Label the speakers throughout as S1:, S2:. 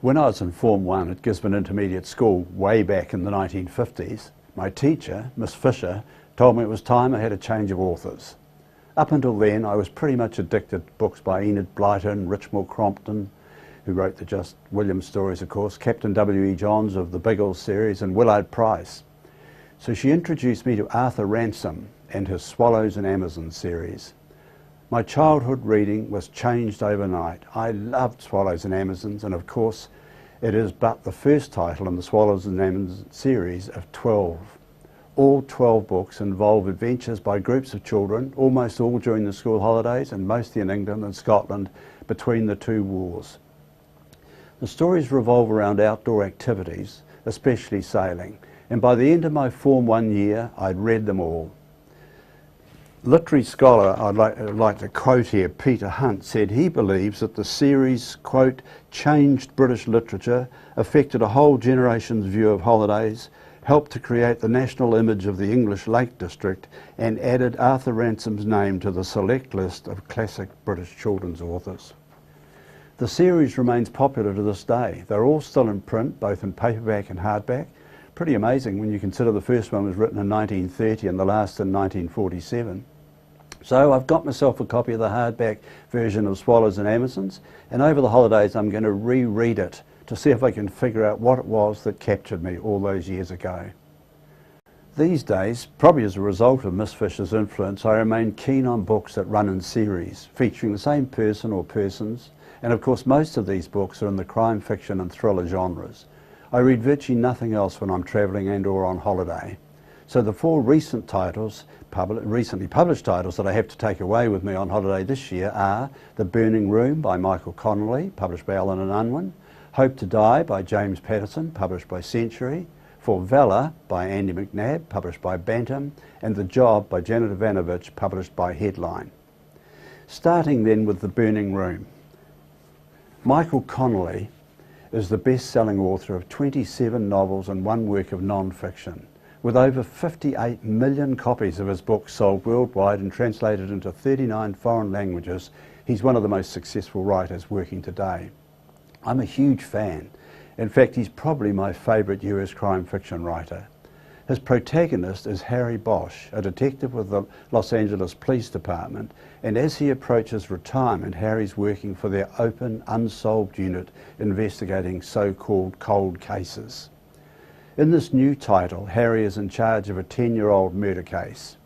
S1: When I was in Form 1 at Gisborne Intermediate School way back in the 1950s, my teacher, Miss Fisher, told me it was time I had a change of authors. Up until then, I was pretty much addicted to books by Enid Blyton, Richmond Crompton, who wrote the Just Williams stories, of course, Captain W.E. Johns of the Biggles series, and Willard Price. So she introduced me to Arthur Ransom and his Swallows and Amazons series. My childhood reading was changed overnight. I loved Swallows and Amazons, and of course, it is but the first title in the Swallows and Amazons series of 12. All 12 books involve adventures by groups of children, almost all during the school holidays, and mostly in England and Scotland between the two wars. The stories revolve around outdoor activities, especially sailing, and by the end of my Form 1 year, I'd read them all. Literary scholar I'd like to quote here, Peter Hunt, said he believes that the series, quote, changed British literature, affected a whole generation's view of holidays, helped to create the national image of the English Lake District, and added Arthur Ransom's name to the select list of classic British children's authors. The series remains popular to this day. They're all still in print, both in paperback and hardback. Pretty amazing when you consider the first one was written in 1930 and the last in 1947. So I've got myself a copy of the hardback version of Swallows and Amazons, and over the holidays I'm going to reread it to see if I can figure out what it was that captured me all those years ago. These days, probably as a result of Miss Fisher's influence, I remain keen on books that run in series, featuring the same person or persons, and of course most of these books are in the crime fiction and thriller genres. I read virtually nothing else when I'm travelling and or on holiday. So the four recent titles, recently published titles that I have to take away with me on holiday this year are The Burning Room by Michael Connolly, published by Allen and Unwin, Hope to Die by James Patterson, published by Century, For Valour by Andy McNabb, published by Bantam, and The Job by Janet Ivanovich, published by Headline. Starting then with The Burning Room. Michael Connolly is the best-selling author of 27 novels and one work of non-fiction. With over 58 million copies of his books sold worldwide and translated into 39 foreign languages, he's one of the most successful writers working today. I'm a huge fan. In fact, he's probably my favourite US crime fiction writer. His protagonist is Harry Bosch, a detective with the Los Angeles Police Department, and as he approaches retirement, Harry's working for their open, unsolved unit investigating so-called cold cases. In this new title, Harry is in charge of a 10-year-old murder case.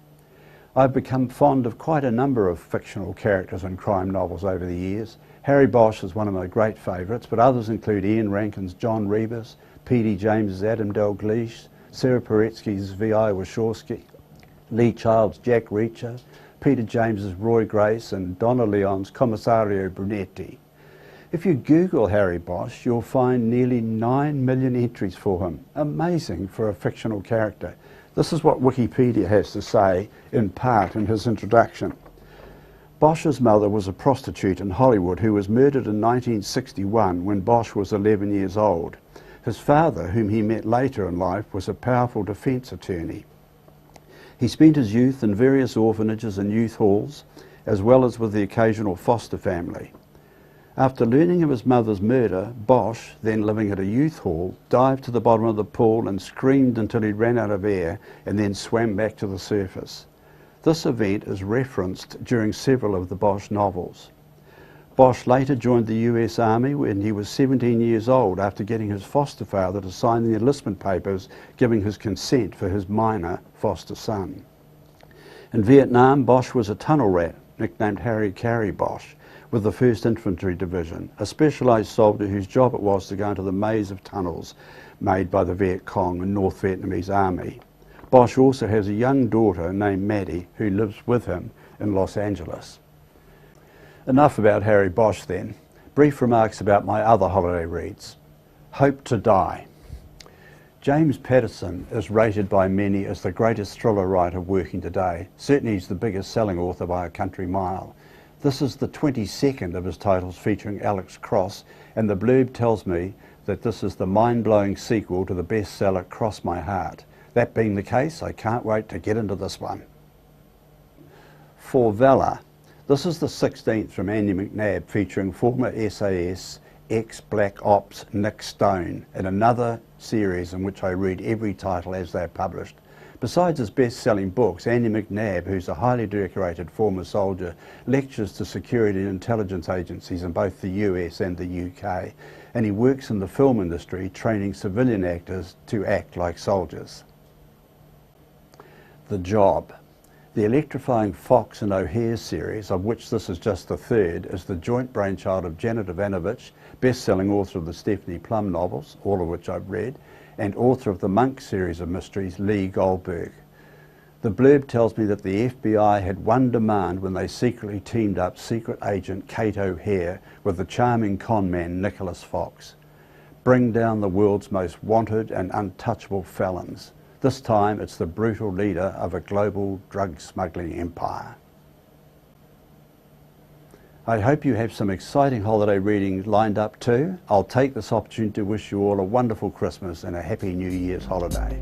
S1: I've become fond of quite a number of fictional characters in crime novels over the years. Harry Bosch is one of my great favourites, but others include Ian Rankin's John Rebus, P.D. James's Adam Dalgliesh, Sarah Paretsky's V.I. Wachowski, Lee Child's Jack Reacher, Peter James's Roy Grace, and Donna Leon's Commissario Brunetti. If you Google Harry Bosch, you'll find nearly 9 million entries for him. Amazing for a fictional character. This is what Wikipedia has to say, in part, in his introduction. Bosch's mother was a prostitute in Hollywood who was murdered in 1961 when Bosch was 11 years old. His father, whom he met later in life, was a powerful defence attorney. He spent his youth in various orphanages and youth halls, as well as with the occasional foster family. After learning of his mother's murder, Bosch, then living at a youth hall, dived to the bottom of the pool and screamed until he ran out of air and then swam back to the surface. This event is referenced during several of the Bosch novels. Bosch later joined the US Army when he was 17 years old after getting his foster father to sign the enlistment papers giving his consent for his minor foster son. In Vietnam, Bosch was a tunnel rat, nicknamed Harry Carey Bosch, with the 1st Infantry Division, a specialised soldier whose job it was to go into the maze of tunnels made by the Viet Cong and North Vietnamese Army. Bosch also has a young daughter named Maddie who lives with him in Los Angeles. Enough about Harry Bosch then. Brief remarks about my other holiday reads. Hope to Die. James Patterson is rated by many as the greatest thriller writer working today. Certainly he's the biggest selling author by a country mile. This is the 22nd of his titles featuring Alex Cross, and the blurb tells me that this is the mind-blowing sequel to the bestseller Cross My Heart. That being the case, I can't wait to get into this one. For Valour. This is the 16th from Andy McNabb, featuring former SAS ex-Black Ops Nick Stone in another series in which I read every title as they're published. Besides his best-selling books, Andy McNabb, who's a highly decorated former soldier, lectures to security and intelligence agencies in both the US and the UK, and he works in the film industry training civilian actors to act like soldiers. The Job. The electrifying Fox and O'Hare series, of which this is just the third, is the joint brainchild of Janet Ivanovic, best-selling author of the Stephanie Plum novels, all of which I've read, and author of the Monk series of mysteries, Lee Goldberg. The blurb tells me that the FBI had one demand when they secretly teamed up secret agent Kate O'Hare with the charming conman Nicholas Fox. Bring down the world's most wanted and untouchable felons. This time it's the brutal leader of a global drug smuggling empire. I hope you have some exciting holiday reading lined up too. I'll take this opportunity to wish you all a wonderful Christmas and a happy New Year's holiday.